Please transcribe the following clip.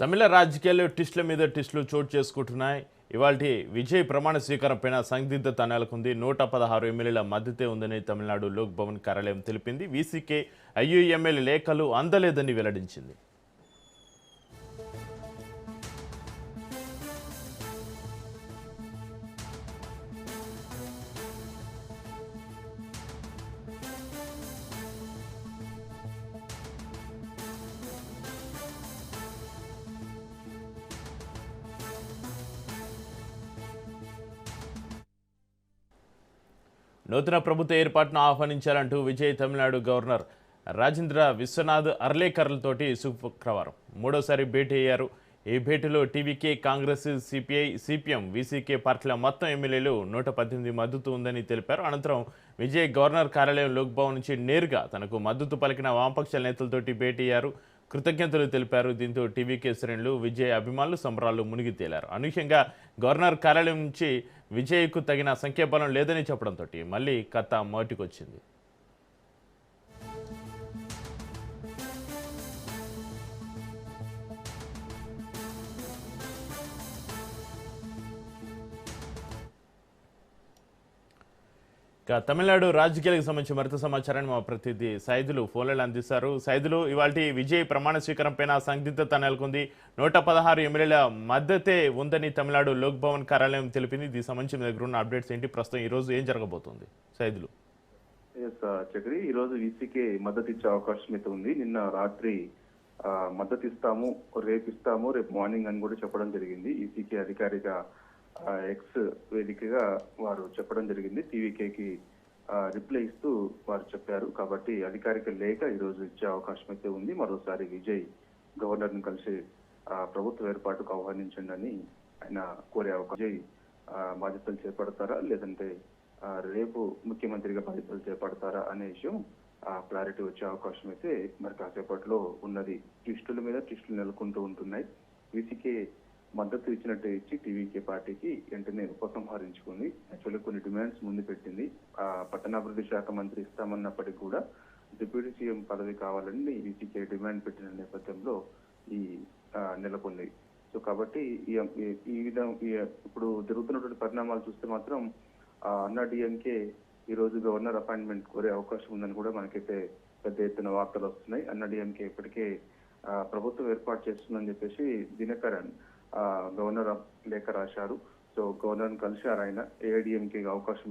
తమిళ రాజకీయాల్లో ట్విస్టుల మీద ట్విస్టులు చోటు చేసుకుంటున్నాయి. ఇవాల్టి విజయ్ ప్రమాణ స్వీకారం పైన సందిగ్ధత నెలకొంది. 116 ఎమ్మెల్యేల మద్దతే ఉందని తమిళనాడు లోక్ భవన్ కార్యాలయం తెలిపింది. వీసీకే ఐయుఎంఎల్ లేఖలు అందలేదని వెల్లడించింది. నూతన ప్రభుత్వ ఏర్పాటును ఆహ్వానించాలంటూ విజయ్ తమిళనాడు గవర్నర్ రాజేంద్ర విశ్వనాథ్ అర్లేకర్లతోటి శుక్రవారం మూడోసారి భేటీ అయ్యారు. ఈ భేటీలో TVK, Congress, CPI, CPM, VCK పార్టీల మొత్తం ఎమ్మెల్యేలు 118 మద్దతు ఉందని తెలిపారు. అనంతరం విజయ్ గవర్నర్ కార్యాలయం లోక్ భవన్ నుంచి నేరుగా తనకు మద్దతు పలికిన వామపక్ష నేతలతోటి భేటీ అయ్యారు. కృతజ్ఞతలు తెలిపారు. దీంతో టీవీకే శ్రేణులు, విజయ్ అభిమానులు సంబరాలు మునిగి తేలారు. అనూహ్యంగా గవర్నర్ కార్యాలయం నుంచి విజయ్కు తగిన సంఖ్యాబలం లేదని చెప్పడంతో మళ్ళీ కథ మొదటికొచ్చింది. తమిళనాడు రాజకీయాలకు సంబంధించి మరింత సమాచారాన్ని మా ప్రతినిధి సైదులు ఫోన్లలో అందిస్తారు. సైదులు, ఇవాళ విజయ్ ప్రమాణ స్వీకారం పైన సందిగ్ధత నెలకొంది. 116 ఎమ్మెల్యేల మద్దతే ఉందని తమిళనాడు లోక్ భవన్ కార్యాలయం తెలిపింది. దీనికి సంబంధించి మీ దగ్గర ఉన్న అప్డేట్స్ ఏంటి? ప్రస్తుతం ఈ రోజు ఏం జరగబోతుంది సైదులు? చక్రి, ఈ రోజు వీసీకే మద్దతు ఇచ్చే అవకాశం అయితే ఉంది. నిన్న రాత్రి మద్దతు ఇస్తాము, రేపు మార్నింగ్ అని కూడా చెప్పడం జరిగింది. ఈసీకే అధికారిక ఎక్స్ వేదికగా వారు చెప్పడం జరిగింది. టీవీకేకి రిప్లై ఇస్తూ వారు చెప్పారు. కాబట్టి అధికారిక లేఖ ఈ రోజు ఇచ్చే అవకాశం అయితే ఉంది. మరోసారి విజయ్ గవర్నర్ ను కలిసి ప్రభుత్వ ఏర్పాటుకు ఆహ్వానించండి అని ఆయన కోరే అవకాశం. బాధ్యతలు చేపడతారా లేదంటే రేపు ముఖ్యమంత్రిగా బాధ్యతలు చేపడతారా అనే విషయం క్లారిటీ వచ్చే అవకాశం అయితే మరి కాసేపట్లో ఉన్నది. ట్విస్టుల మీద ట్విస్టులు నెలకొంటూ ఉంటున్నాయి. వీసీకే మద్దతు ఇచ్చినట్టు ఇచ్చి టీవీకే పార్టీకి వెంటనే ఉపసంహరించుకుంది. యాక్చువల్లీ కొన్ని డిమాండ్స్ ముందు పెట్టింది. పట్టణాభివృద్ధి శాఖ మంత్రి ఇస్తామన్నప్పటికీ కూడా డిప్యూటీ సీఎం పదవి కావాలని వీసీకే డిమాండ్ పెట్టిన నేపథ్యంలో ఈ నెలకొంది. సో కాబట్టి ఈ విధంగా ఇప్పుడు జరుగుతున్నటువంటి పరిణామాలు చూస్తే మాత్రం అన్నా డిఎంకే ఈ రోజు గవర్నర్ అపాయింట్మెంట్ కోరే అవకాశం ఉందని కూడా మనకైతే పెద్ద ఎత్తున వార్తలు వస్తున్నాయి. అన్నా డిఎంకే ఇప్పటికే ప్రభుత్వం ఏర్పాటు చేస్తుందని చెప్పేసి దినకరన్ గవర్నర్ లేఖ రాశారు. సో గవర్నర్ కలిశారు. ఆయన ఏఐడిఎంకే అవకాశం